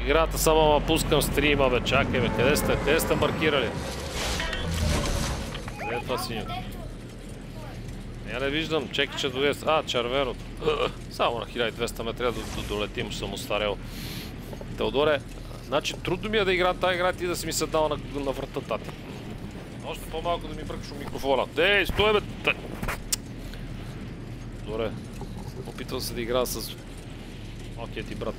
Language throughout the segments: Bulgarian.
Играта само ма пускам стрима, бе, чакай, бе, къде сте? Къде сте маркирали? Къде е това синьо? Я не виждам, чекай, че доведе... червеното. Само на 1200 ме трябва да долетим, ще съм остарел. Теодоре, значи трудно ми е да играм тази игра, ти да си ми се дал на врата, тати. Още по-малко да ми бръкаш от микрофона. Ей, стой, бе! Теодоре, опитвам се да играя с... Окей, ти брат.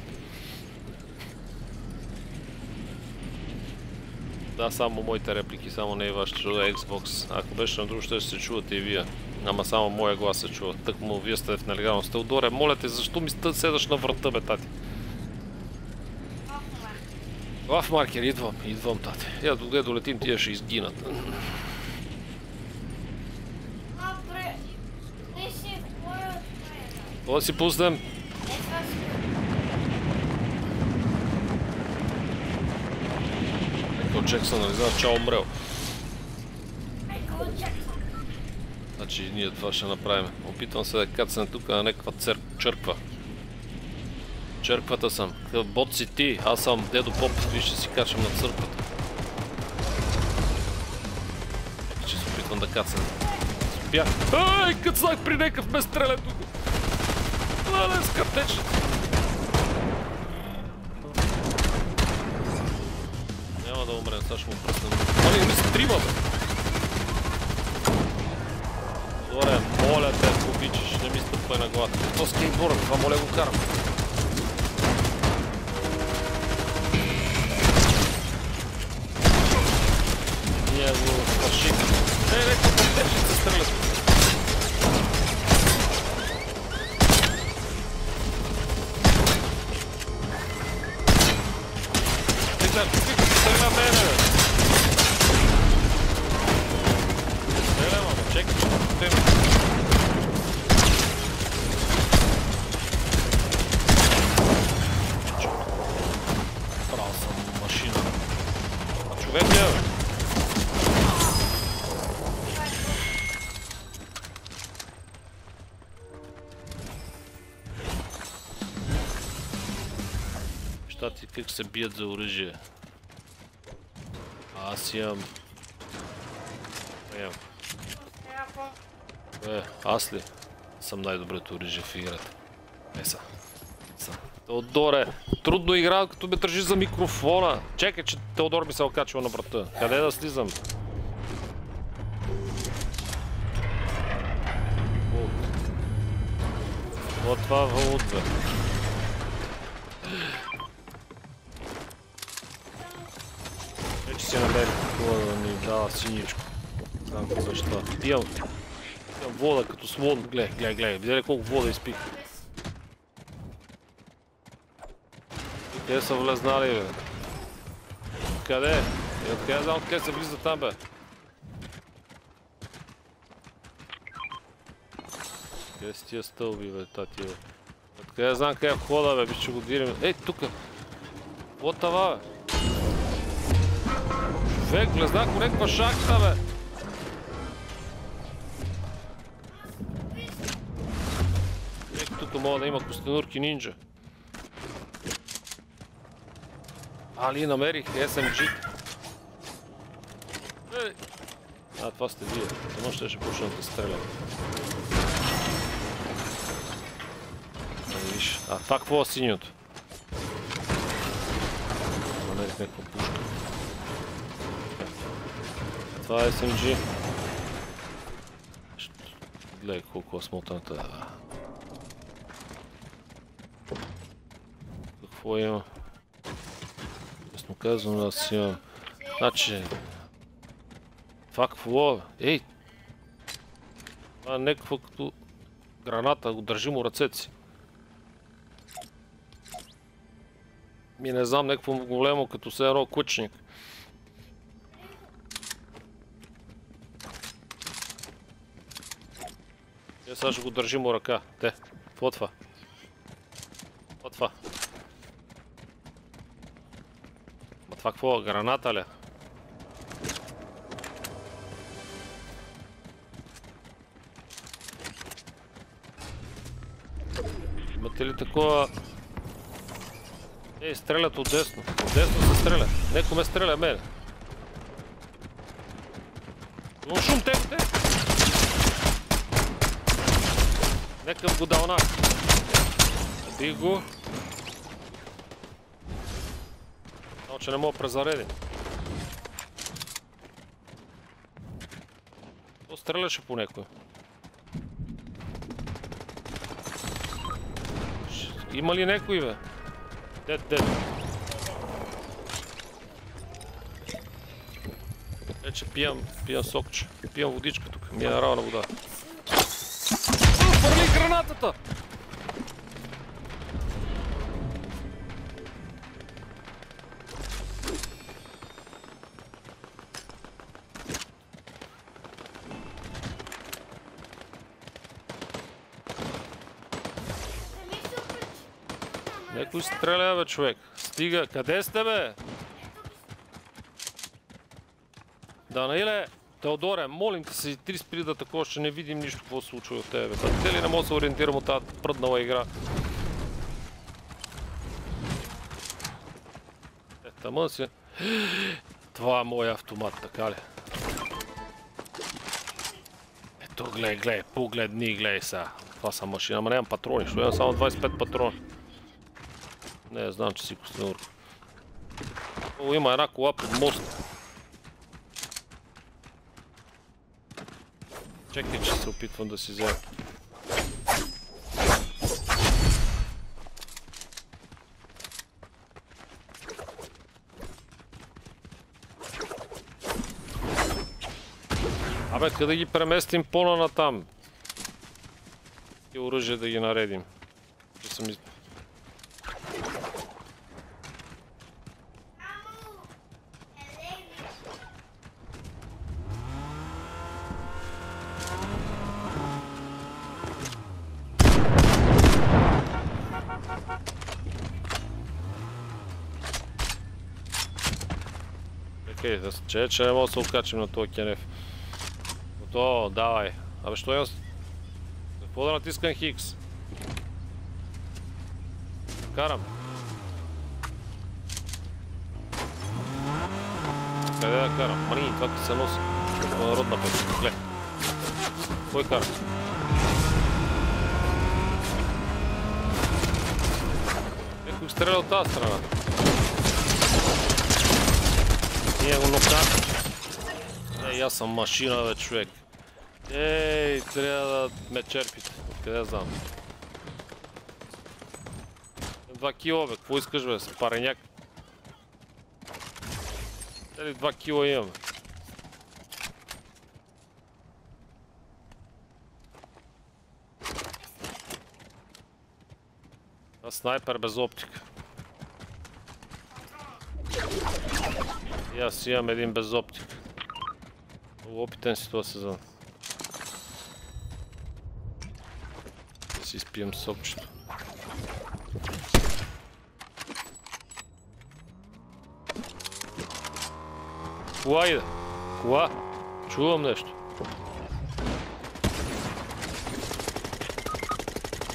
Да, само моите реплики, само не и вашето Xbox. Ако беше на друго, ще се чувате и вие. Ама само моя глас се чува. Тък му вие сте в нелегалност. Теодоре, моля те, защо ми седаш на врата, бе, тати? В маркер, идвам, тати. Я докъде долетим, тия ще изгинат. Това да си пуснем. Майкъл Джексън, нали знаеш, че умрел. Значи ние това ще направим. Опитвам се да кацам тук на някаква черква. Черквата съм. Какъв бот си ти? Аз съм Дедо Поп и ще си качам на църквата. Ще се опитвам да кацам. Спях. Ай, кацнах при някакъв ме стреля тук. Това не е скъртечен. Няма да умрем, сега ще му пръснем. Това не ми стрима, бе. Добре, моля те, ако обичаш, не ми стъпвай на главата. То скейтборд, това моля го карам. Ние го свършим. Нека поддържи се стрелят. Стреля мене, бе. Стреля, мама, чекай. Прав съм машина. Човек е, бе. Щати как се бият за оръжие. Аз имам... аз ли? Съм най-доброто оръжие в играта. Еса. Теодоре, трудно игра, като ме държи за микрофона. Чекай, че Теодор ми се окачва на врата. Къде да слизам? Вот това вълт, бе. Вече си намерих такова да ми дава синичко. Знам какво защо. Пиям вода като слон. Гледай. Видя ли колко вода изпих? Къде са влезнали, бе? Къде? Откъде знам откъде се влиза там, бе? Къде си тия стълби, бе, тати, бе? Откъде знам къде е входа, бе? Ще го дирим. Ей, тука! Вот това, бе! Човек, влезнах по някаква шахта, бе! Тук мога да има костенурки нинджа. Али, намерих SMG. Това сте вие. Само ще почна да стрелям. Виж. Това какво е синьото? Намерих някаква пушка. Това е SMG. Гледай колко е смотаната. Какво има? Честно казвам, аз имам... Значи... Това какво е? Ей! Това е някакво като... граната, го държим у ръцете си. Не знам, някакво големо, като се едно кучник. Сега ще го държим у ръка. Те, какво това? Какво това? Това какво? Граната ли? Имате ли такова... Ей, стрелят от десно. От десно се стреля. Неко ме стреля мене. Но шум те. Нека го дълнак. Бих го. Но че не мога презаредим. То стреляше по некой. Има ли некой, бе? Дед. Вече пиям сокче. Пиям водичка тук. Минерална вода. Фърли гранатата! Некой стреля, бе, човек. Стига. Къде сте, бе? Данаиле, Теодоре, молим те се, ти спри да такова, ще не видим нищо какво се случва от тебе. Те ли не мога да се ориентирам от тази пръднала игра? Тъмън си. Това е моя автомат, така ли? Ето, гледай, погледни, гледай сега. Това са машина, ама нямам патрони, ще имам само 25 патрона. Не, знам, че си Костенурко. О, има една кола под мост. Чекай, че се опитвам да си взема. Абе, къде ги преместим по-на там? И оръжие да ги наредим. Че не мога да се откачим на този кенеф. Готово, давай. Абе, що имам... Какво да натискам Хикс? Карам. Къде да карам? Мани, това ти се носи. Това е народна песен. Глед. Кой кара? Некой стреля от тази страна. Ние го нокнахме. Ей, аз съм машина, бе, човек. Ей, трябва да ме черпите. Откъде знам? 2 кила, бе. Какво искаш, бе? Спареняк. Дали 2 кила имаме? А снайпер без оптика. И аз имам един без оптика. Много опитен си този сезон. Да си изпием сокчето. Кола иде! Кола! Чувам нещо.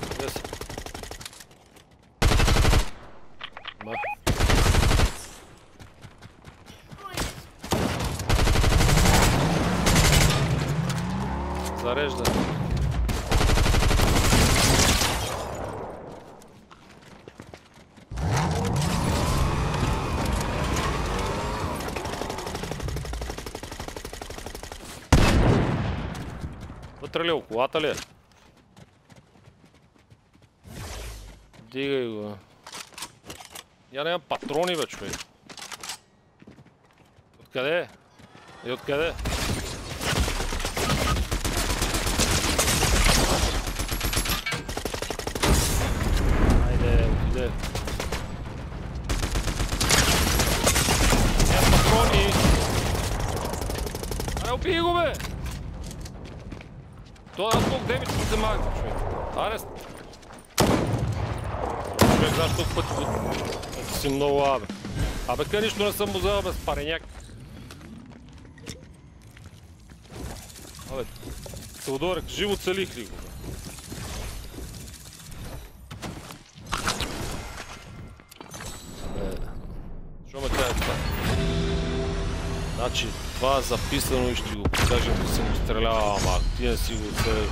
Къде са? Зарежда. Вътре ли? Колата ли е? Дигай го. Я нямам патрони, бе, човек. Откъде е? И откъде? Айде, отиде. Нямам патрони. Ай, убий го, бе! Това е толкова демидж ще се мага, човек. Арест. Човек, знаеш толкова пъти го... Ето си много абе. Абе, къде нищо не съм му взел, бе, спареняк. Абе, Теодорек, живо целих ли го, бе? Значи, това е записано и ще го покажем, да съм го стрелял, ама ти не си го се...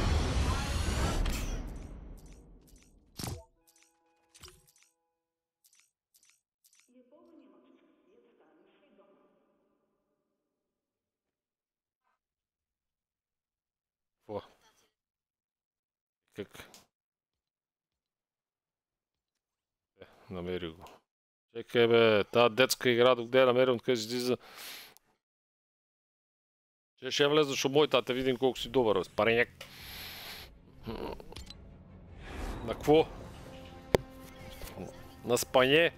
Какво? Как? Намери го. Чекай бе, тази детска игра докъде намерим, откъде си излиза. Ще влезеш от моята, те видим колко си добър, пареняк. На какво? На спане.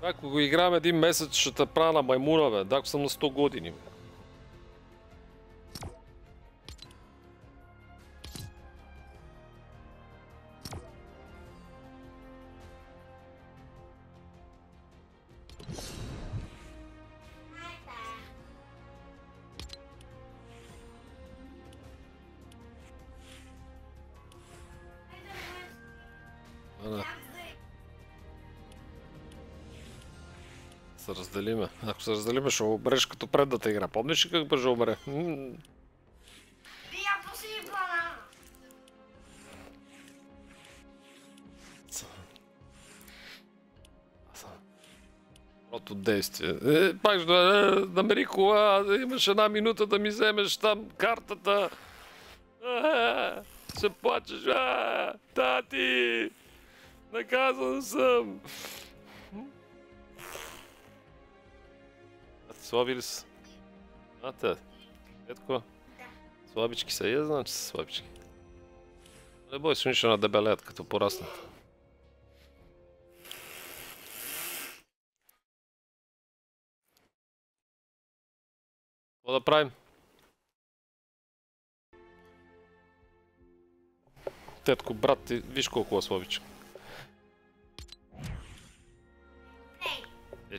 Ако го играем един месец, ще те правя на маймуна, бе. Дако съм на 100 години, бе. Се разделиме. Ако се разделиме, ще обереш като предната игра. Помниш ли как бе ще обере? От действие. Пак ще намери кола, имаш една минута да ми вземеш там картата. Ще плачеш. Тати! Наказан съм! Слаби ли са? Те. Етко? Слабички са. Я знам, че са слабички. Не бой се, нищо на дебелеят, като пораснат. Какво да правим? Тетко, брат ти, виж колко е слабичък.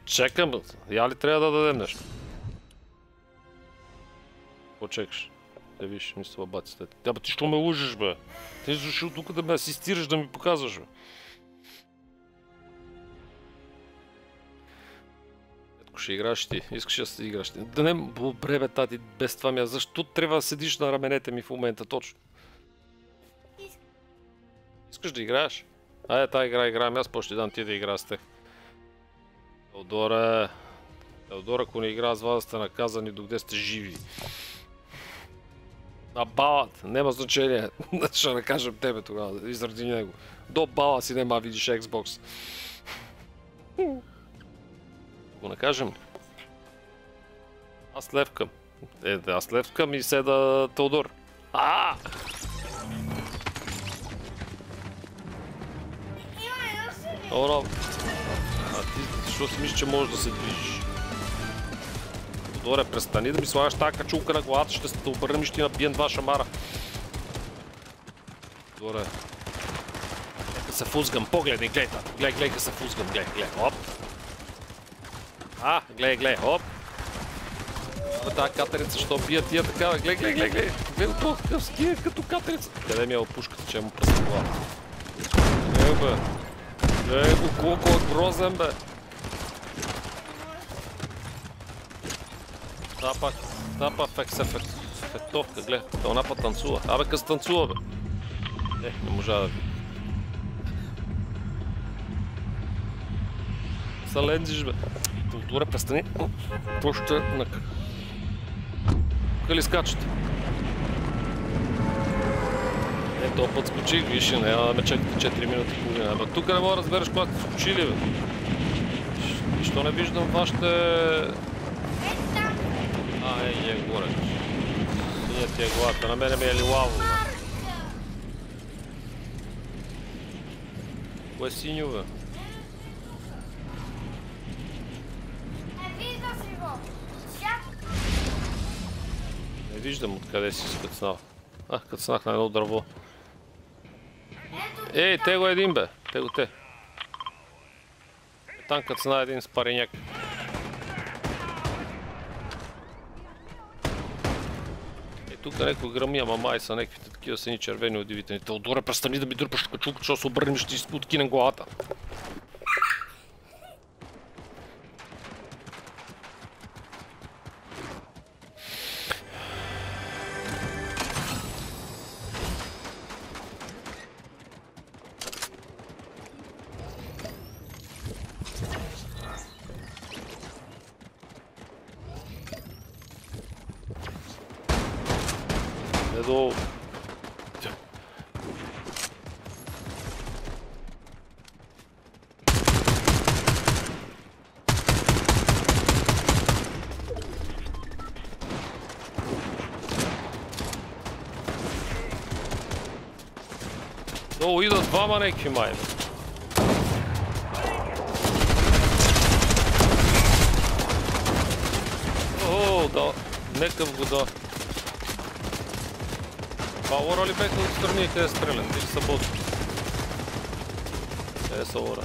Чекам, я ли трябва да дадем нещо? Какво чекаш? Те виж, ми слабаците. Бе, ти що ме лъжеш, бе? Ти си дошъл тук да ме асистираш, да ми показваш, бе. Етко ще играш ти, искаш да си играш ти. Да не, добре бе, тати, без това ми защо трябва да седиш на раменете ми в момента, точно? Искаш да играеш? Айде, тази игра играем, аз по-ще дам ти да игра с те. Теодора, ако не игра с вас, сте наказани докъде сте живи. На балът, няма значение. Ще накажем тебе тогава, изради него. До бала си нема видиш Xbox. Го накажем. Аз левкам. Аз левкам и седа Теодор. Ора, ти защо си мислиш, че можеш да се движиш? Добре, престани да ми слагаш тази качулка на главата, ще се обърнем и ще ти набием два шамара. Добре. Да се фузгам, погледни, гледай, гледай, да се фузгам, гледай, оп. Гледай, оп. Тази катерица, що бия тия такава, гледай, гледай това какъв ския като катерица. Къде ми е опушката, че му пръсна главата? Бе. Го, колко е грозен, бе! Тапа фектовка, гледай, тълна па танцува. Абе, къс танцува, бе! Не можа да ви. Са лензиш, бе! Добре, престани. Просто на... Тука ли скачате? То път скочих, виж, няма да ме чекате 4 минути и половина. Ама тук не мога да разбереш кога сте скочили, бе. Защо не виждам вашите... Е горе. Синя ти е главата, на мене ми е лилаво. Кое е синьо, бе? Не виждам откъде си скъцнал. Къцнах на едно дърво. Ей, те го един, бе. Те. Там къцна един спареняк. Тук някой грами, ама май са някакви такива сини червени удивителни. Теодоре, престани да ми дърпаш качулка, защото се обърнем, ще ти откинем главата. долу. Долу идат двама некви май. О, да. Некъв го да. Пауъра ли беха отстрани, къде стрелят? Или са боти? Къде са лора?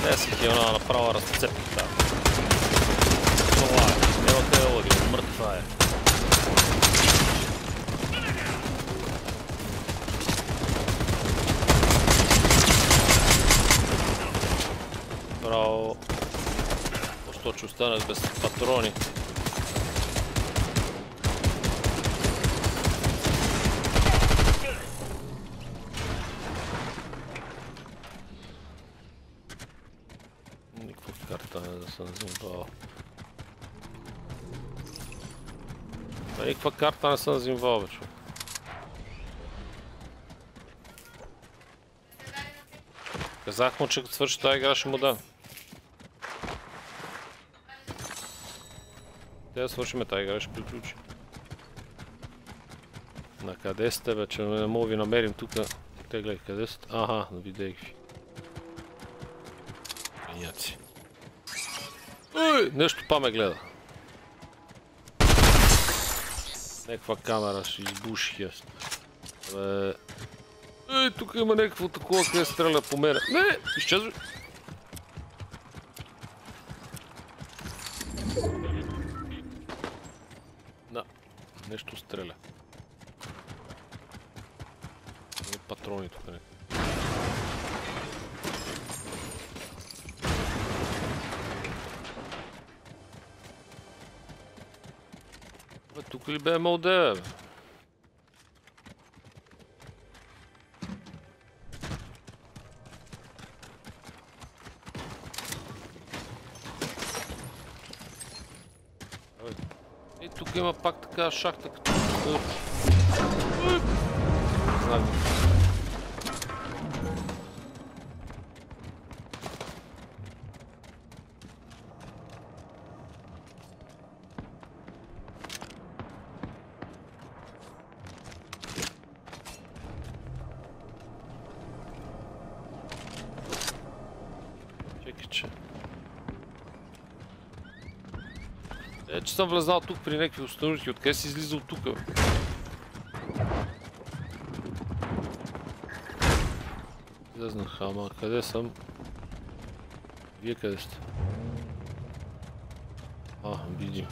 Не си ги она направо разцепих там. Това е. Няма къде води, мъртва е. Браво. Защо че останах без патрони? Никаква карта не да съм занимавал. Никаква карта не съм занимавал, бе, човек. Казах му, че като свърши тази игра ще му дам. Те да свършиме тази игра, ще приключи. На къде сте, бе, че не мога ви намерим тука. Те гледай, къде сте? Аха, видях ви. Няци. Ой, нещо па ме гледа. Неква камера ще избуши хест. Ей, тук има някакво такова, къде стреля по мене. Не, изчезвай. Да, нещо стреля. Патрони тук не. Бе, тук ли бе МЛД, бе? И тук има пак така шахта като... Знам. Чекай, че... Че съм влезнал тук при някакви установки, откъде си излизал тук, бе? Не знах, ама къде съм? Вие къде сте? Видим.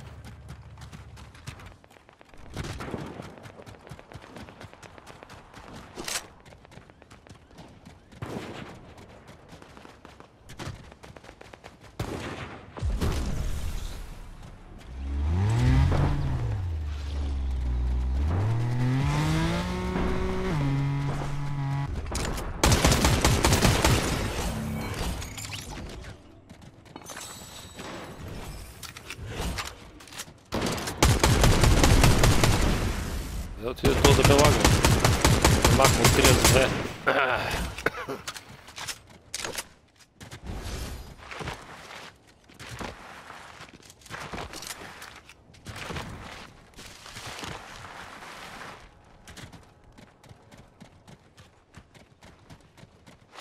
Да отиде то да ме лагне. Махна 32.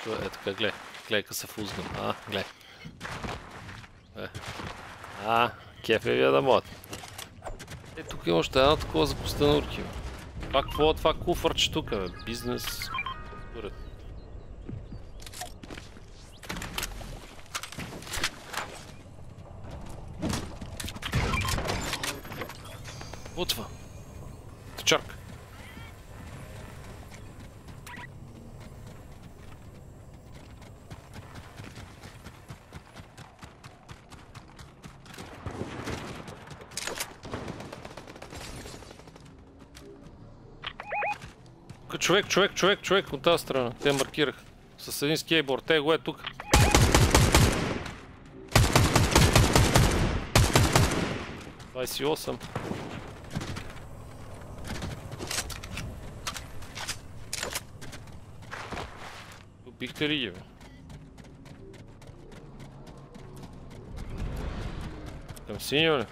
Е така, гледай. Гледай къде се фузгам. Гледай. Кеф е вие да мод. Е, тук има още една такова за костенурки. Какво е това куфърче тук, бе? Бизнес... Според. Вот това. Течарка. Човек от тази страна. Те маркирах. С един скейтборд. Те го е тук. ...28. Убихте ли ги, бе? Към синьо ли?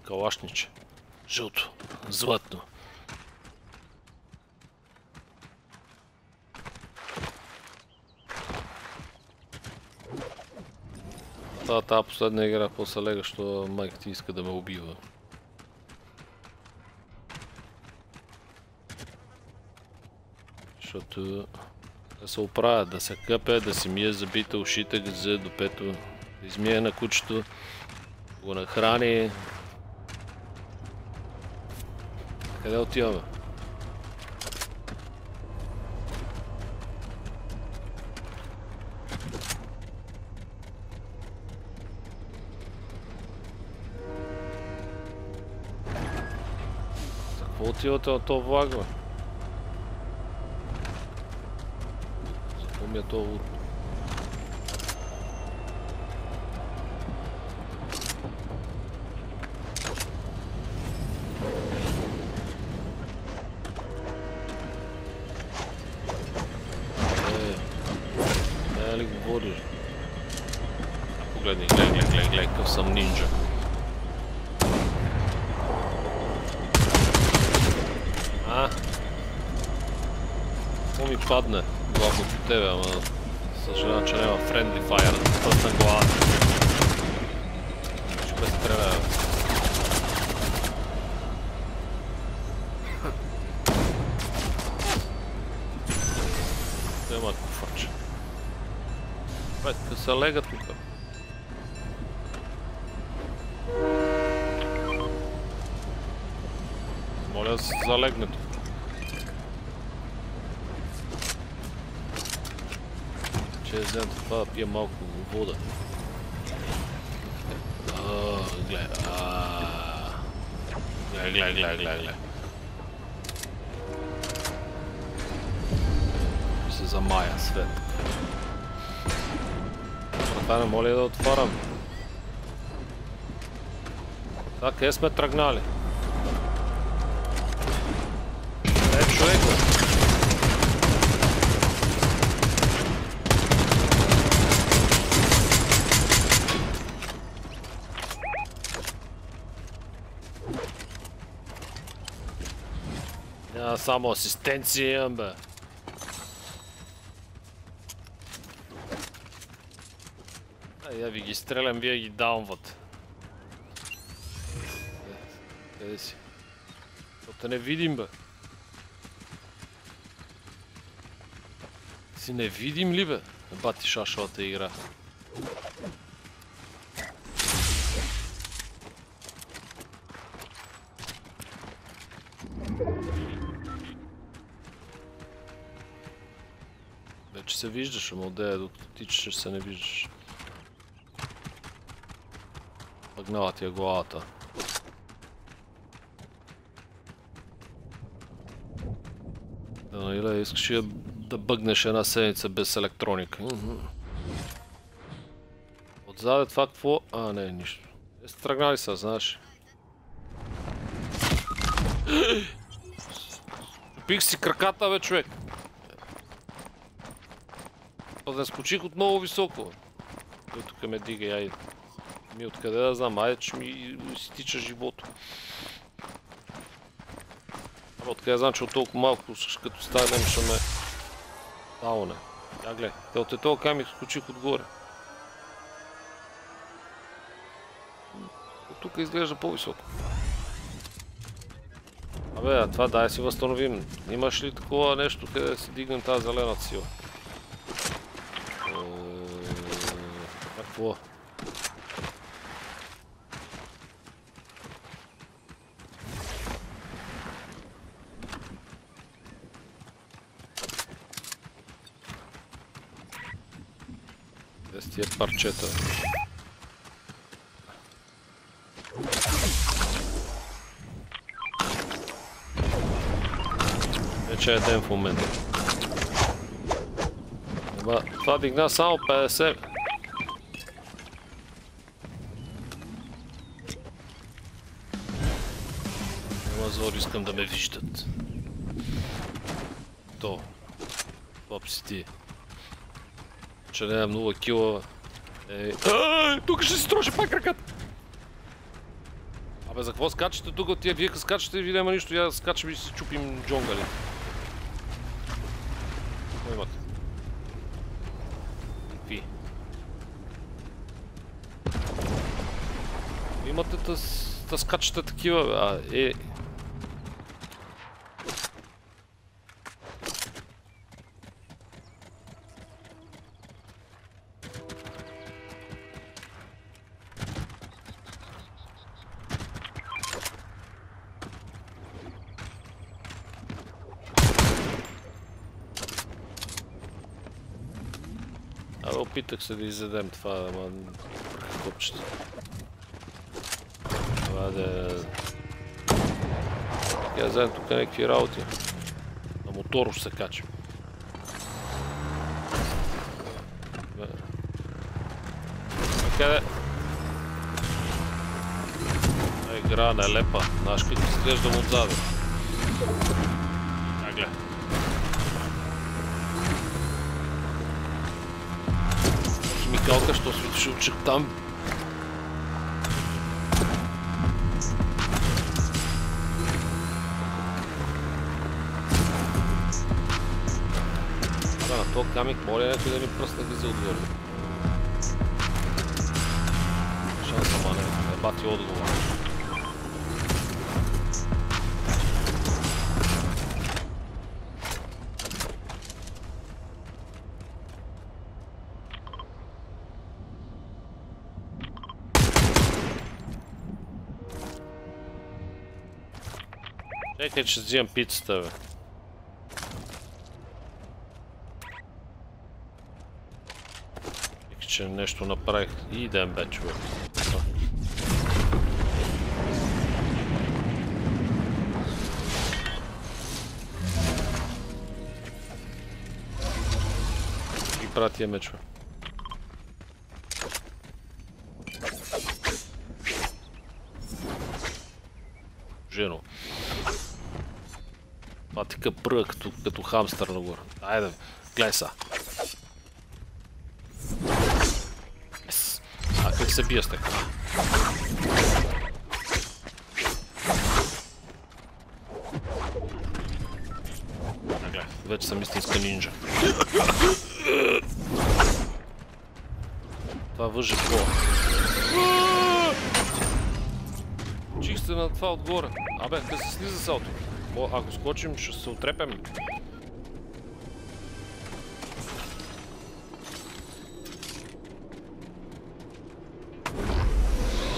Калашниче. Жълто. Златно. Тази последна игра после лега, що майка ти иска да ме убива. Защото да се оправя, да се къпе, да си мие забита ушите, газа до пето, да измие на кучето, го нахрани. Къде отиваме? За какво отивате на този влак, бе? За какво ми е това луд? Гледай, какъв съм нинджа. Какво ми падне? Главно по тебе, ама съжалявам, че няма friendly fire. Път на главата. Ще ме стреля. Нема куфърче. Бе, се лега тук. Моля да се залегне тук. Че вземам това да пия малко вода. Гледай. Се замая свет. Това не моля да отварям. Това къде сме тръгнали? Човек, бе. Няма само асистенция имам, бе. Я ви ги стрелям, вие ги даунват. Къде си? Защото не видим, бе. Си не видим ли, бе? Бати шашовата игра. Вече се виждаш, ама отдея, докато тичаш се не виждаш. Пъгнала ти е главата. Или искаш да бъгнеш една седмица без електроника. Отзаде това какво? А, не, нищо. Те сте тръгнали са, знаеш. Пих си краката, бе, човек. Да скочих от много високо. Той тук ме дига, айде. Ми откъде да знам, айде, че ми изтича живото. Откъде знам, че от толкова малко, като станем, ще ме дауне. Я гледай, те от този камък скочих отгоре. тук изглежда по-високо. Абе, това дай си възстановим. Имаш ли такова нещо, къде да си дигнем тази зелената сила? Какво? Де с тия парчета? Вече е ден в момента. Това дигна само 50. Няма зор, искам да ме виждат. То. Попси ти. Че нямам 0 кила. Тук ще се строже пак ръката. Абе, за какво скачате тук от тия? Вие скачате и ви няма нищо, я скачам и си чупим джонгали. Какво имате? Какви? Имате да скачате такива, Опитах се да изядем това, ама копчета. Това да... Я взем тук някакви работи. На мотор ще се качим. Къде? Игра нелепа. Знаеш като изглеждам отзаде. Гледай. Химикалка, що светиш от там. Абе, на този камик моля някой да ни пръсне да се отвърне. Шанса мане, не бати отговор. Чекай, че взимам пицата, бе. Чекай, че нещо направих. И идем, бе, човек. И пратия мечове. Жено. Това така пръга като хамстър нагоре. Айде, гледай са. А как се бия с така? Гледай, вече съм истинска нинджа. Това въже по. Чих се на това отгоре. Абе, да се слиза салто. Ако скочим, ще се отрепем.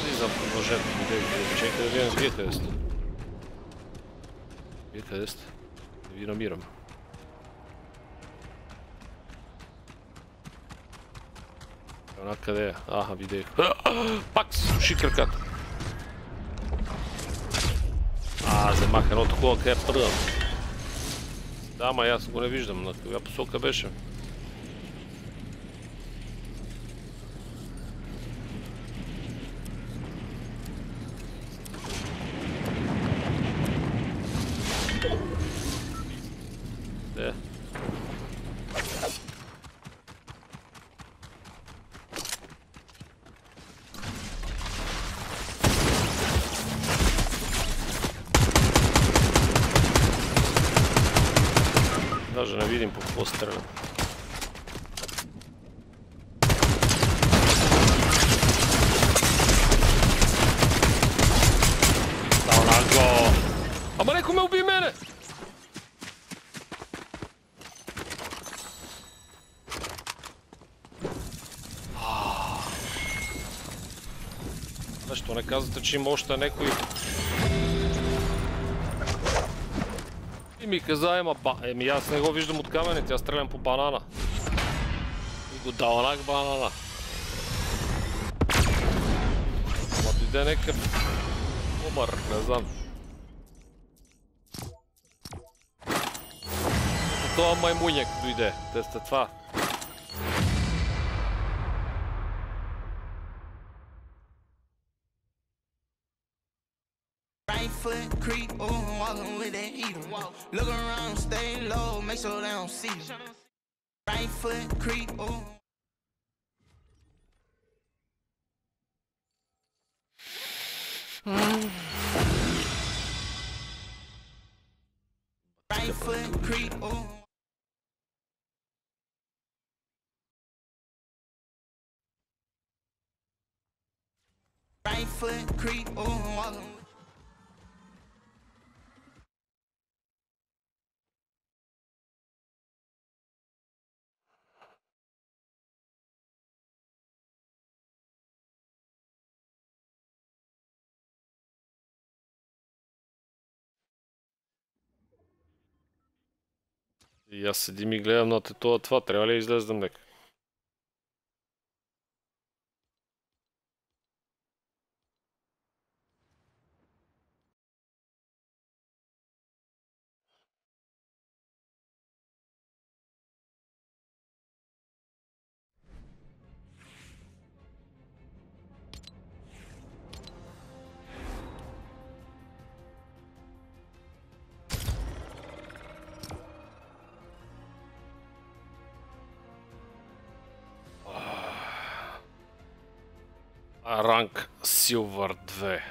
Слизам по мъжето. Чекай да видим вие къде сте. Вие къде сте? Да ви намирам. Една къде е? Аха, видех. Пак се суши краката. Замах едно такова, къде е пръдам. Да, ама аз го не виждам. На каква посока беше? Де? Даже не видим по какво стреля. Ама некой ме уби мене! Защо не казвате, че има още някой? И ми каза, еми аз не го виждам от камъните, аз стрелям по банана. И го даланах банана. Ама дойде някакъв обър, не знам. Това маймуняк дойде, те сте това. Foot creep, oh, walking with that heater. Look around, stay low, make sure they don't see you. Right foot creep, oh. Right foot creep, oh. Right foot creep, oh, walking. И аз седим и гледам на това, трябва ли да излезнем нека? Ранг Silver 2.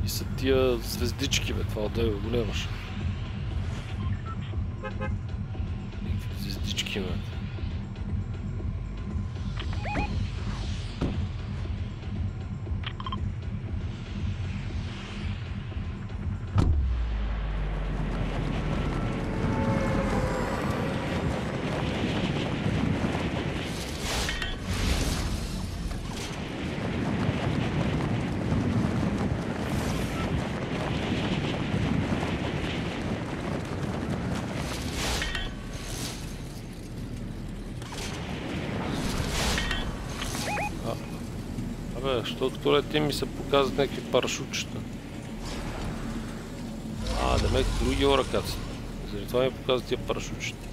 И са тия звездички, бе, това отдеве го нямаш. Звездички, бе. Защото туалетите ми се показват някакви парашутчета. Демек други оракаци. Заради това ми показва тия парашутчета.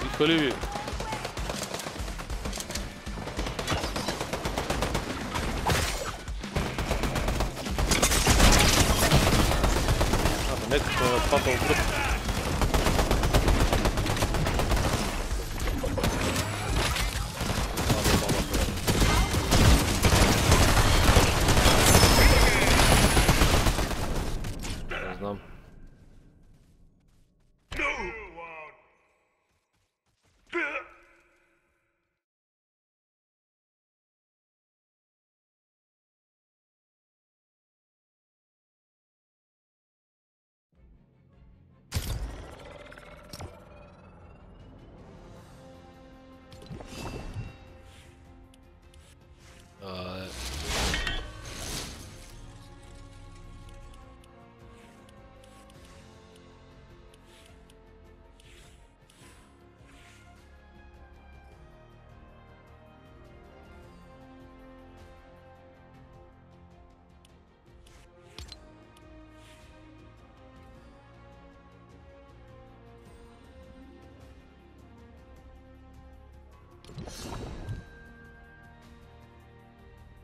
Викали ви? Нека ще ме нападал в гръб. Не знам.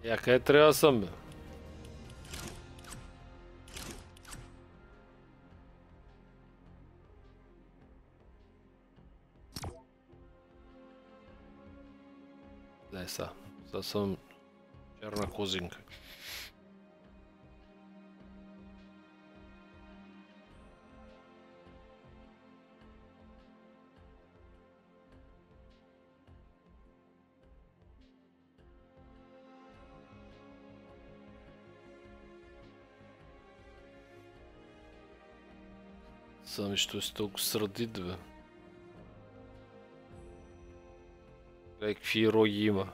Я къде трябва да съм, бе? Дай са. Сега съм черна козинка. Сами що си толкова сърдит, бе. Гледай какви роги има.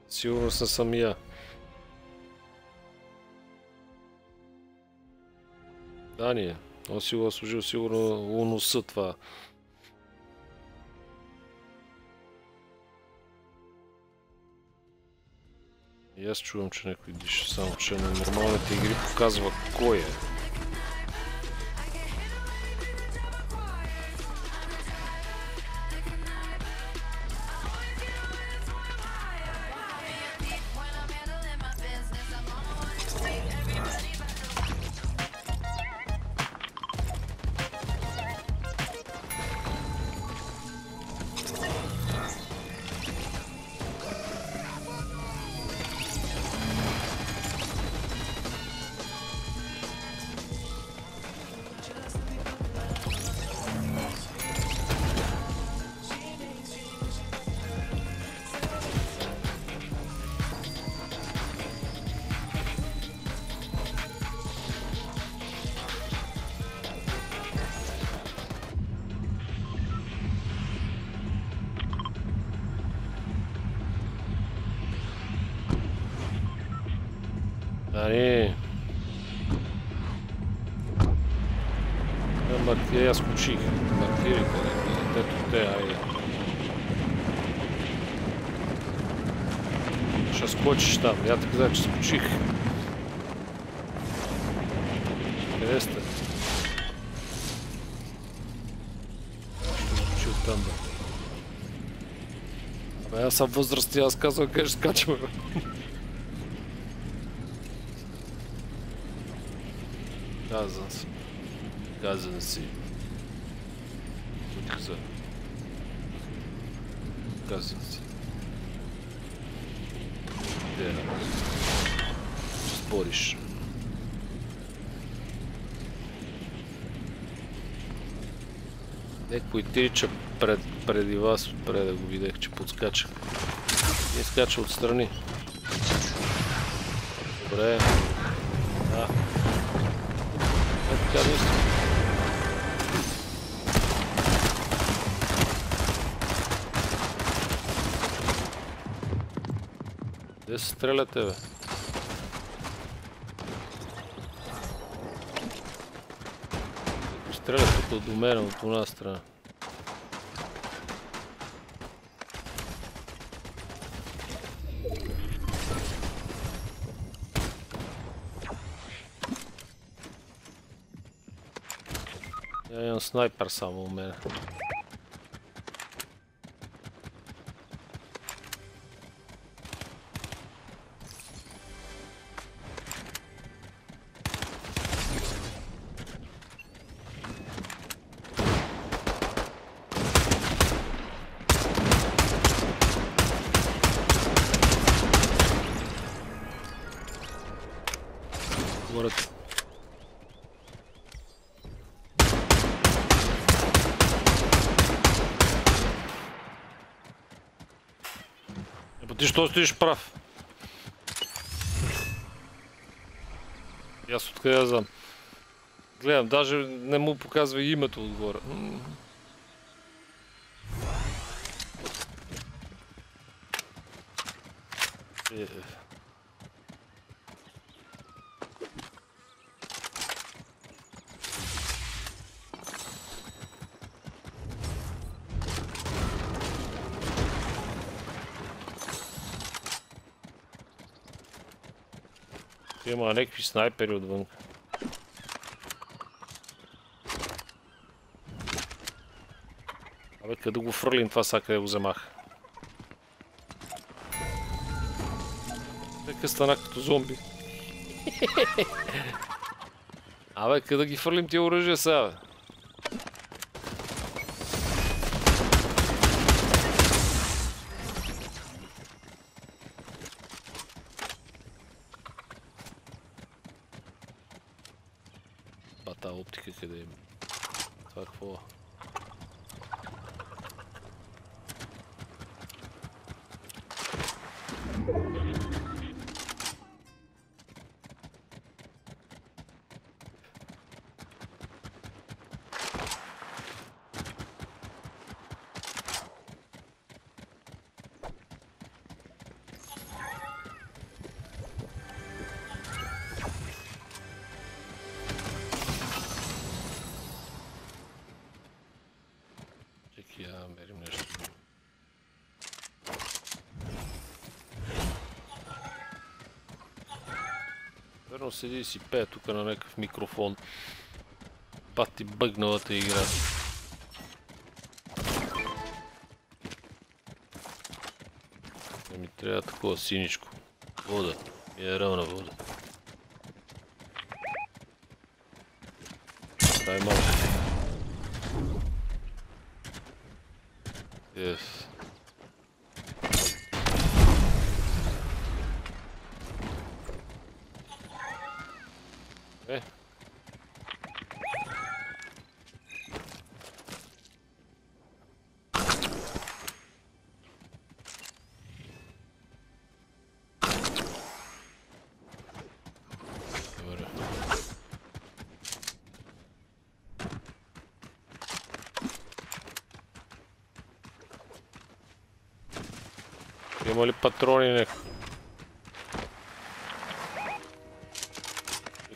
Сигурно съм самия. Да, не е. Он си го служил сигурно у носа това. И аз чувам, че някой диша, само че на нормалните игри показва кой е. Ами... Маркири, аз скочих. Маркирите, дето те, айде. Ще скочиш там, я ти казах, че скочих. Къде сте? Ще скочи оттам, бе. Абе, аз съм възрастен, аз казвам къде ще скачаме, бе. Казан си. Казан. Казан си. Де? Спориш. Некой тича преди вас, отпред да го видях, че подскача. Не скача отстрани. Добре. Да. Така мисля. Де се стреляте, бе? Стреляте тук до мен от една страна. Я имам снайпер само у мене. Говорят. Ти що стоиш прав? И аз откъде знам. Гледам, даже не му показва името отгоре. Има някакви снайпери отвън. Абе, къде го фърлим това са, къде го вземах? Нека стана като зомби. Абе, къде ги фърлим тия оръжия сега, бе? Бата оптика къде има? Това какво е? Верно седи и си пее тук на някакъв микрофон. Пати бъгналата игра. Не ми трябва такова синичко. Вода. Минерална вода. Дай малко. Yes. Има ли патрони някакви?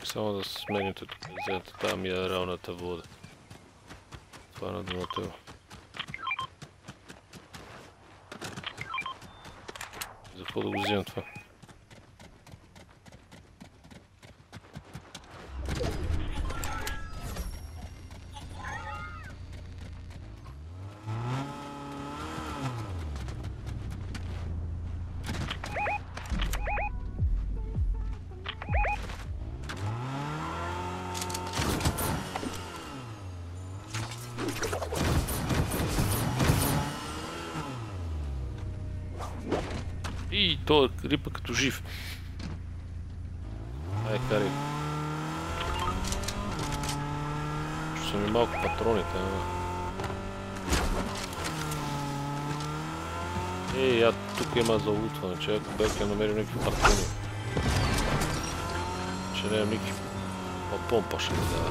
Само да смените тук, вземете тази минералната вода. Това на Донателло. За какво да го вземем това? И той рипа като жив. Ай, карай. Ще са ми малко патроните, ама. Я тук има залутване, че ако бях я намерил някакви патрони. Че нямам никакви помпа ще да дава.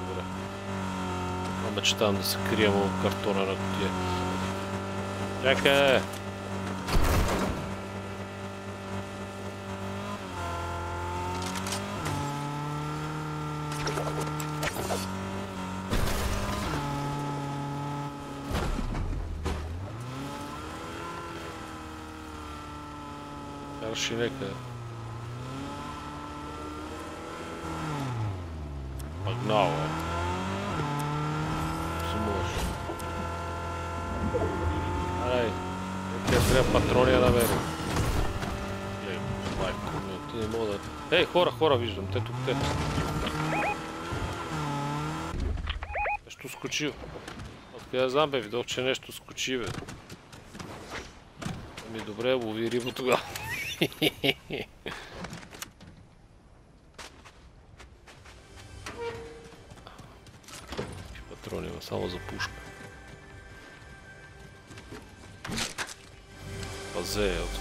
Добре. Мечтам да се крием от картона на кутия. Чакай! Карши нека. Погнал, Си може. Ай, нека трябва патрони да намерим. Ей, майко ми, ти не мога да... Ей, хора, виждам, те тук те. Нещо скочи. Откъде знам бе, видох, че нещо скочи бе. Ами добре, лови риба тогава. Патрони има само за пушка. Пазе ето.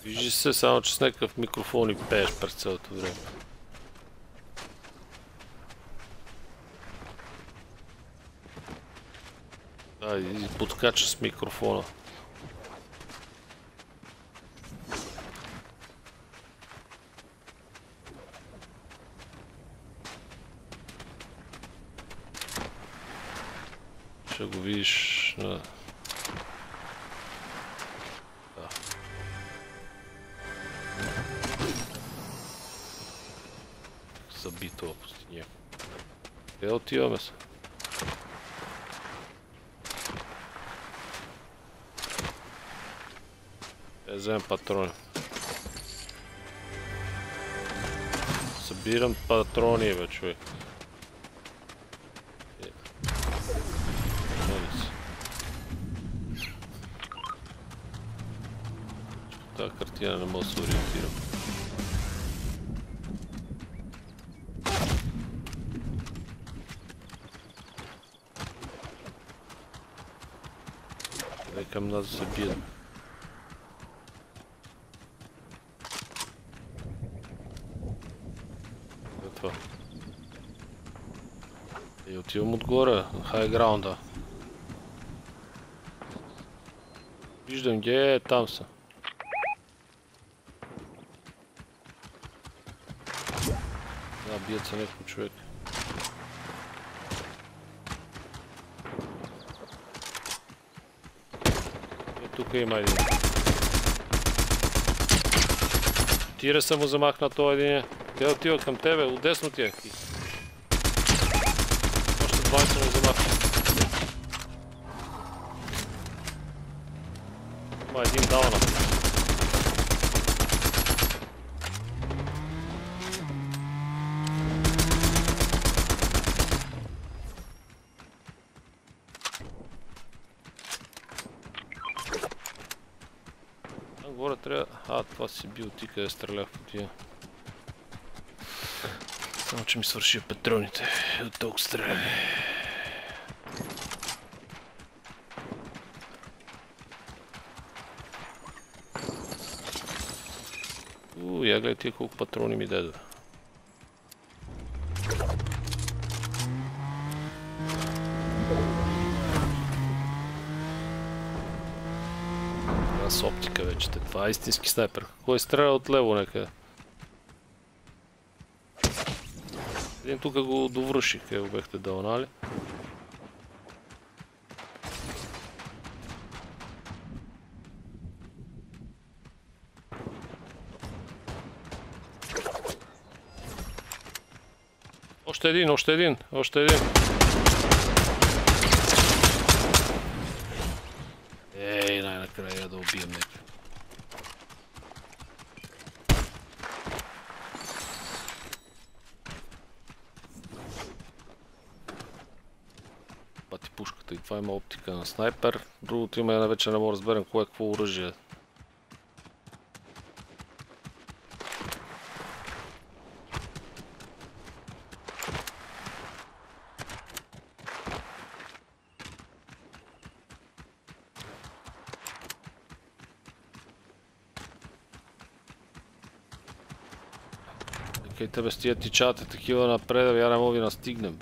Вижди се, само че с някакъв микрофон и пееш през цялото време. И подкача с микрофона. Ще го видиш на... Забитова пустиня. Къде отиваме се? Вземем патрони. Събирам патрони, бе, човек. Тази картина не мога да се ориентирам. Къде към нас да се бият? Това. И отивам отгоре, хайграунда. Виждам где е, там са. Да, бият се някакво човек. И тук има един. Тира са му замахна този един. Те отива към тебе, отдесно ти е. Още 20 му замахна. Има един дауна. Там горе трябва... това си бил ти къде стрелях по тия. Само че ми свърши патроните от толкова стреляне. Я гледай тия колко патрони ми даде. С оптика вече. Това е истински снайпер. Кой стреля от лево някъде? Един тук го довръши, къде го бехте дал, нали? Още един. ти пушката и това има оптика на снайпер. Другото има една вече не мога да разберем кое е какво оръжие. Кай тебе с тия тичате такива напред, я не мога да настигнем.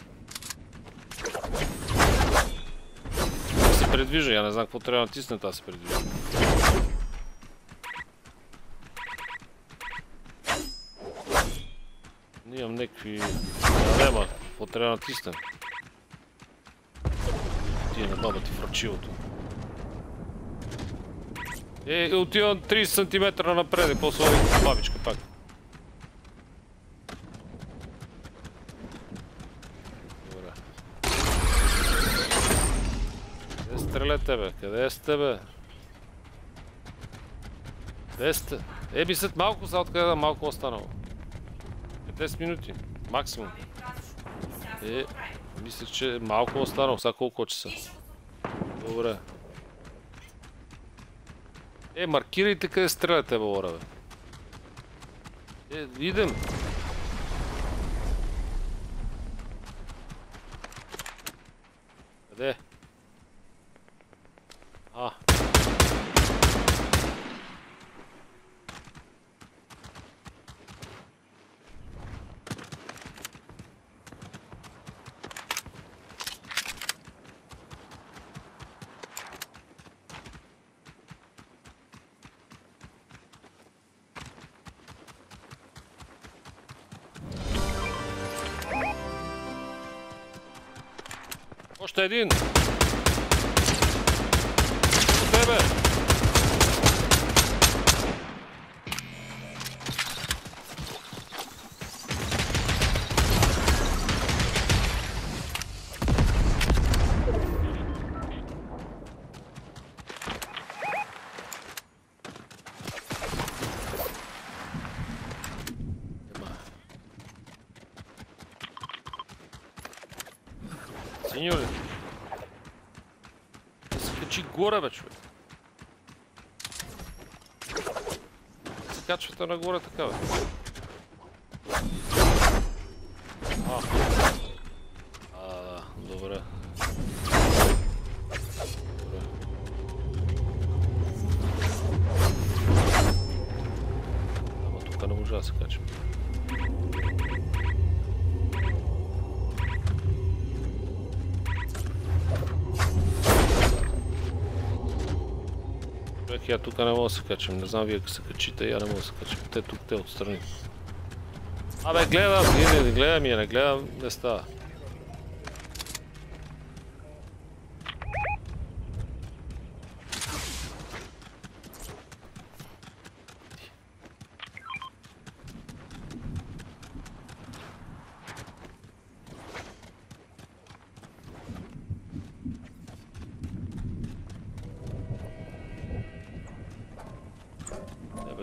Се предвижда, я не знам какво трябва да натисне, тази се предвижда. Нямам някакви... Нема, какво трябва да натиснем. Тия на баба ти в ръчилото. Отивам 30 см напред и после бабичка пак. Стреляте, бе. Къде сте, бе? Къде сте? Би след малко, сега откъде да малко останало. 10 минути. Максимум. Мислех, че малко останало. Сега колко часа? Добре. Маркирайте къде стреляте, бе, ора, бе. Идем. Къде? Още един! Тебе! Сеньори! Да се качи горе, бе, човек! Да се качвате нагоре така, бе! Добре. Ама тук не може да се качим. Я тук не мога да се качам, не знам вие ако се качите, я не мога да се качам. Те тук, те отстрани. Абе, гледам, не гледам, не става.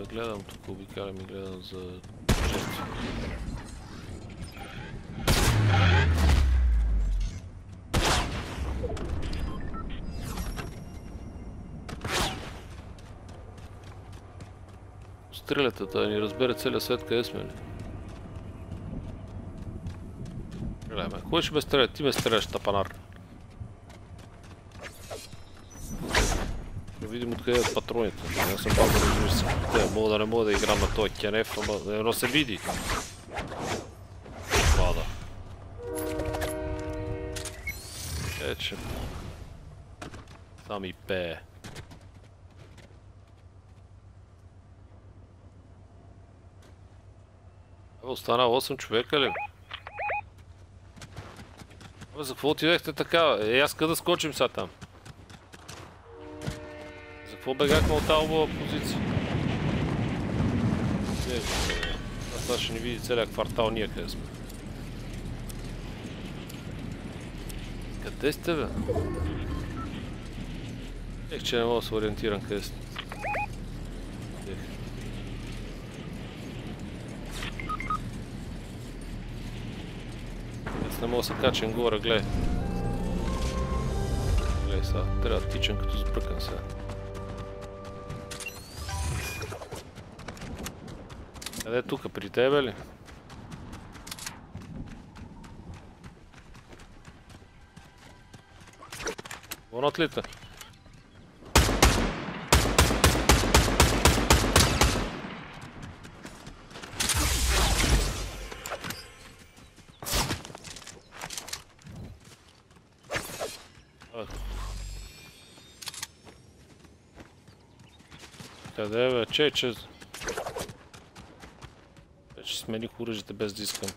Гледам тук, обикалям и гледам за жертви. Стреляте, да ни разбере целия свет къде сме ли. Гледай ме, кой ще ме стреля? Ти ме стреляш, тапанар. Да видим откъде е патроните. Аз съм малко размислил. Мога да не мога да играм на този кенеф, ама едно се види. Пада. Че... Там и пее. Остана 8 човека ли? За какво отидехте така? Аз къде да скочим сега там? За какво бегахме от тази обова позиция? Това ще ни види целият квартал ние къде сме. Къде сте, бе? Ех, че не мога да се ориентирам къде сте. Не мога да се качам горе, гледай. Чакай сега, трябва да тичам като сбъркан сега. Къде е тука? При тебе ли? Гонат ли те? Къде е, бе? Че... Вече смених оръжите без да искам.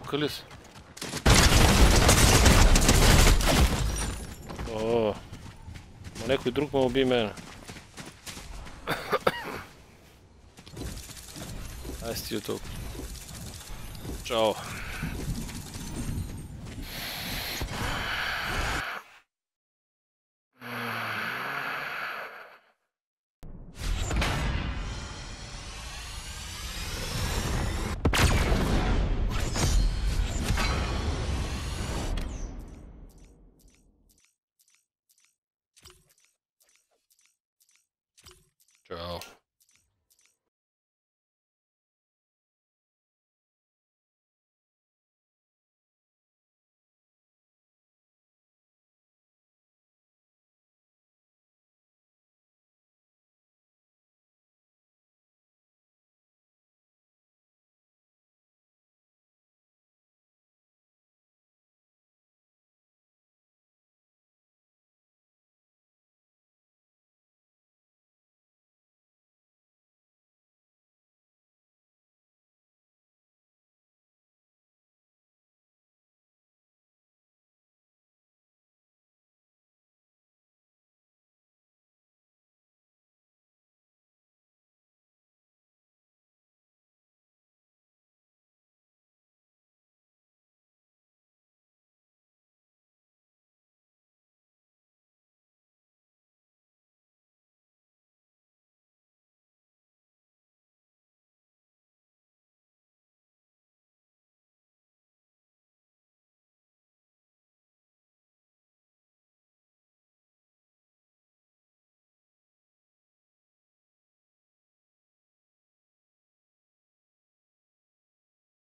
Тука ли си? О, но някой друг ме уби мене. Ай, стига толкова. Чао.